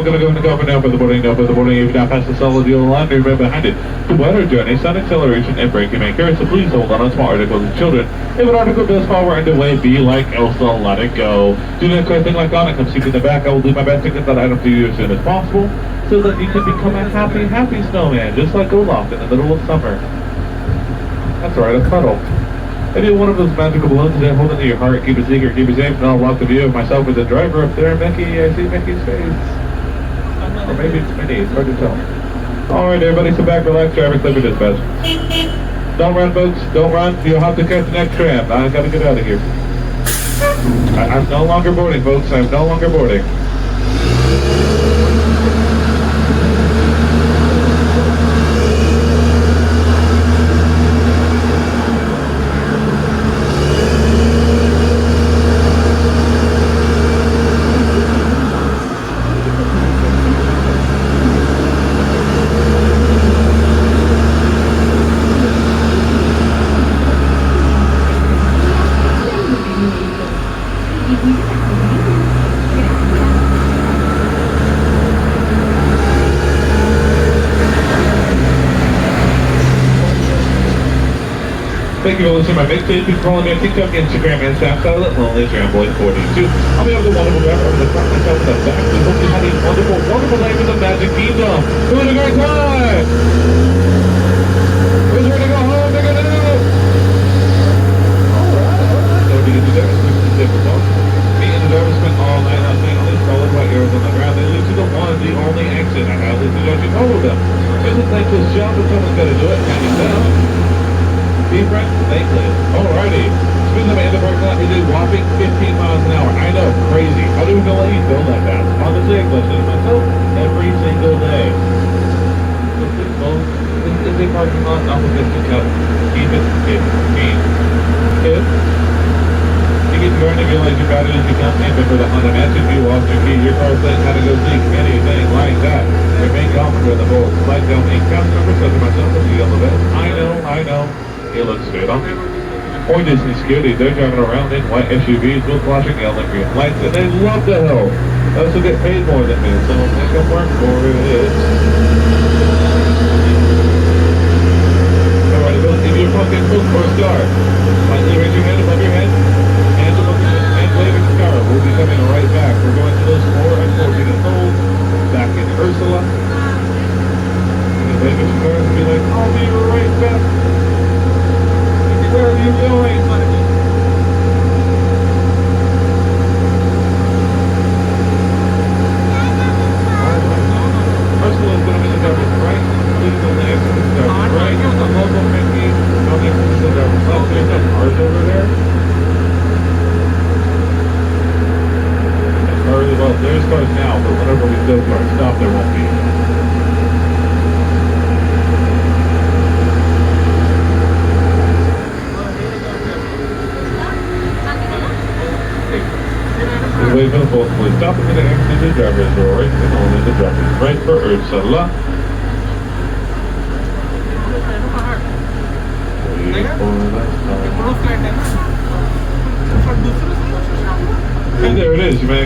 I'm gonna go in the cover now for the boarding, now for the boarding. If you now pass the solid yellow line, remember behind it. The weather journey, sun acceleration, and braking may carry, so please hold on to small articles and children. If an article does fall, we're underway, be like Elsa, let it go. Do not try thing like Anna, come seat in the back. I will do my best to get that item to you as soon as possible, so that you can become a happy, happy snowman, just like Olaf in the middle of summer. That's right, a puddle. Maybe one of those magical balloons that hold into your heart, keep it secret, keep it safe, and I'll block the view of myself with the driver up there. Mickey, I see Mickey's face. Or maybe it's Minnie, it's hard to tell. Alright everybody, sit back, relax, driver, clear for dispatch. Don't run folks, don't run, you'll have to catch the next tram. I gotta get out of here. I'm no longer boarding folks, I'm no longer boarding. Thank you for listening to my mixtape. You can follow me on TikTok, Instagram, and Snapchat at Lonely Tramboy 42. I'll be able to wonderful driver over the front myself in the back. We hope you had a wonderful, wonderful night in the Magic Kingdom. It was a great time! Who's ready to go home? They're gonna do it! Alright. So we get to there, switch to different phone. Me and the driver spent all night last night on these solid white arrows on the ground. They lead to the one, the only exit. I highly suggest you follow them. It's a thankless job, but someone's gotta do it. Hand it down. Be friends, thankless. Alrighty. Speaking of in the parking lot, we do whopping 15 miles an hour. I know, crazy. How do we feel like you go that fast? Honestly, I question myself every single day. This is a parking lot, not a distance cut. Keep it 15. If you get going and realize your battery is becoming empty for the Honda Mansion, you lost your key, your car's saying how to go seek anything like that. Remain confident with the bulls. Like down a cast member, such as myself, with the yellow vest. I know. It looks good on me. Or Disney Security, they're driving around in white SUVs with flashing yellow and green lights, and they love the hell. They also get paid more than me, so make them work for it. Alright, if you're fucking book for a star, lightly raise your hand above your head, and wave a star. We'll be coming right back. We're going to those 4 unfortunate souls back in Ursula. And wave a star and be like, I'll be right back. Where are you going? Ursula's going to be the driver's right. Please don't exit the driver's right. The local Mickey, don't exit the driver's left. There's no cars over there. Well, there's cars now, but whenever we go to our stop, there won't be. Wait for the boat, please stop and exit the driver's door, right, and only the driver's right for Ursula. Wait for that. And there it is, you may